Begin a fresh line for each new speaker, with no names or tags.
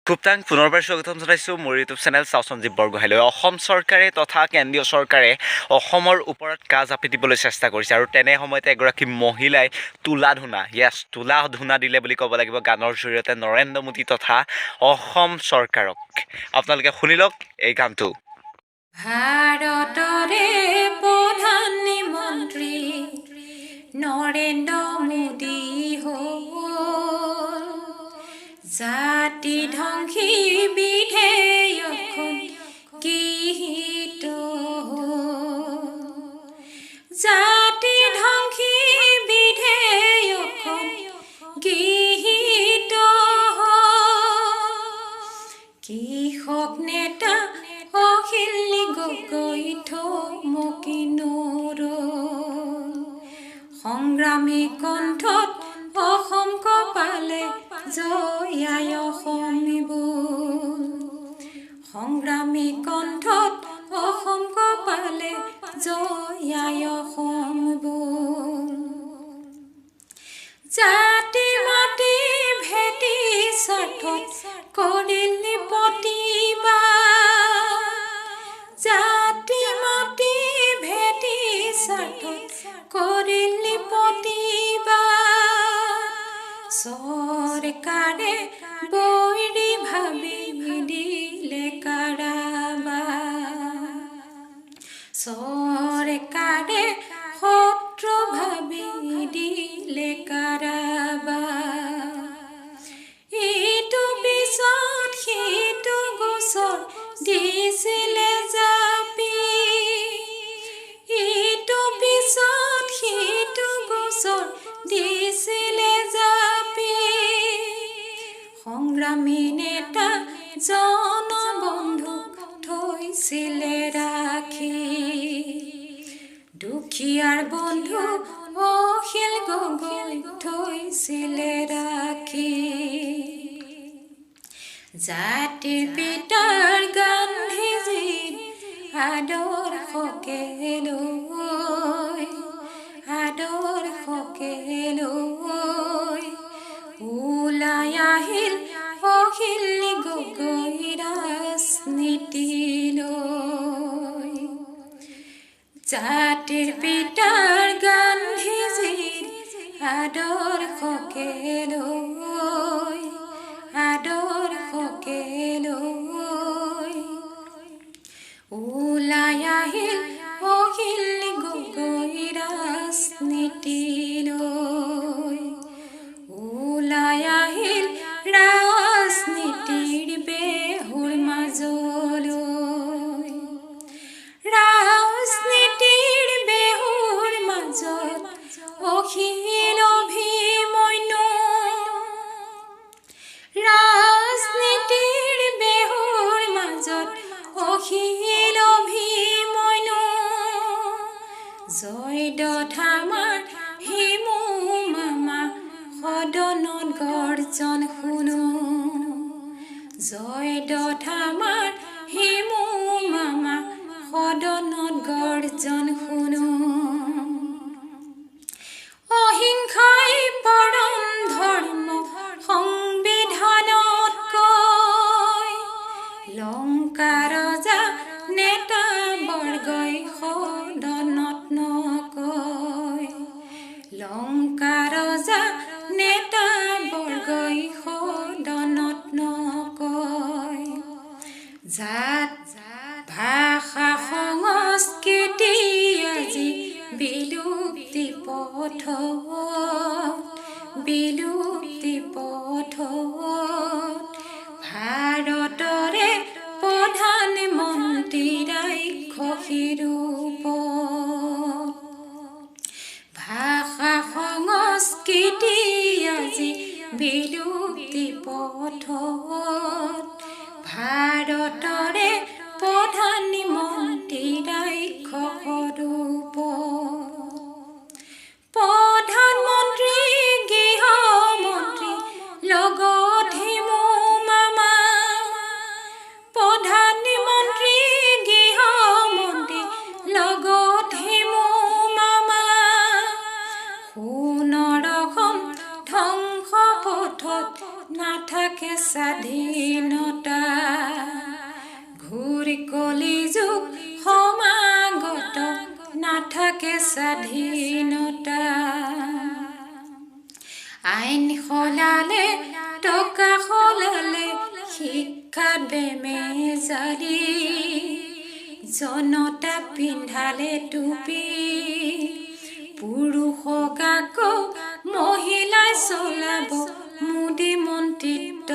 খুবটাং পুনৰবাৰ স্বাগতম জনাইছোঁ মোৰ ইউটিউব চেনেল চাও সঞ্জীৱ বৰগোহাঁইলৈ। অসম চৰকাৰে তথা কেন্দ্ৰীয় চৰকাৰে অসমৰ ওপৰত কাজ জাপি দিবলৈ চেষ্টা কৰিছে আৰু তেনে সময়তে এগৰাকী মহিলাই তোলা ধূনা দিলে বুলি ক'ব লাগিব গানৰ জৰিয়তে নৰেন্দ্ৰ মোদী তথা অসম চৰকাৰক। আপোনালোকে শুনি লওক এই গানটো।
ভাৰতৰে প্ৰধানমন্ত্ৰী নৰেন্দ্ৰ মোদী হ'ল জাতি ধ্বংসী বিধেয়কখন গৃহীত হ'ল। জাতি ধ্বংসী বিধেয়কখন গৃহীত হ'ল। কৃষক নেতা অখিল গগৈ থমকি নৰল। সংগ্ৰামী কণ্ঠত অসম কপালে জয়াই অসমিবল। সংগ্ৰামী কণ্ঠত অসম কপালে জয়াই অসমিবল। জাতি মাটি ভেটি স্বাৰ্থত কৰিল প্ৰতিবাদ। জাতি মাটি ভেটি স্বাৰ্থত কৰিল প্ৰতিবাদ। চৰকাৰে বৈৰী ভাবি দিলে কাৰাবাৰ। চৰকাৰে শত্ৰু ভাবি দিলে কাৰাবাৰ। ইটো পিছত সিটো গোচৰ দিছিলে জাপি। ইটো পিছত সিটো গোচৰ দিছিলে জাপি। সংগ্ৰামী নেতা জনবন্ধুক থৈছিলে ৰাখি। দুখীয়াৰ বন্ধু অখিল গগৈ থৈছিলে ৰাখি। জাতিৰ পিতাৰ গান্ধীজীৰ আদৰ্শকে লৈ ওলাই আহিল অখিল গগৈ ৰাজনীতিলৈ। জাতিৰ পিতাৰ গান্ধীজীৰ আদৰ্শকে লৈ ওলাই আহিল অখিল গগৈ ৰাজনীতিলৈ। ওলাই আহিল ৰাজনীতিৰ বেহুৰ মাজলৈ। ৰাজনীতিৰ বেহুৰ মাজত অখিল অভিমন্যু। ৰাজনীতিৰ বেহুৰ মাজত অখিল অভিমন্যু। জয়দত্ত আমাৰ হিমু মামা সদনত গৰ্জন শুনো। জয়দত্ত আমাৰ হিমু মামা সদনত গৰ্জন শুনো। অহিংসাই পৰম ধৰ্ম সংবিধানত কয়। লংকা ৰজা নেতা বৰ্গই সদনত নকয়। লংকা ৰজা নেতা বৰ্গই সদনত নকয়। জাত ভাষা সংস্কৃতি আজি বিলুপ্তি পথত। ভাৰতৰে প্ৰধানমন্ত্ৰী ৰাক্ষসীৰ ৰূপত। ভাষা সংস্কৃতি আজি বিলুপ্তি পথত। ভাৰতৰে প্ৰধানমন্ত্ৰী ৰাক্ষসৰ ৰূপত। প্ৰধানমন্ত্ৰী গৃহমন্ত্ৰী লগত হিমু মামা। প্ৰধানমন্ত্ৰী গৃহমন্ত্ৰী লগত হিমু মামা। সোণৰ অসম ধ্বংস পথত নাথাকে স্বাধীন স্বাধীনতা ঘূৰি কলিযুগ সমাগত নাথাকে স্বাধীনতা আইন সলালে টকা সলালে শিক্ষাত বেমেজালি জনতা পিন্ধালে টুপি পুৰুষক আকৌ মহিলাই চলাব মোদী মন্ত্ৰিত্ব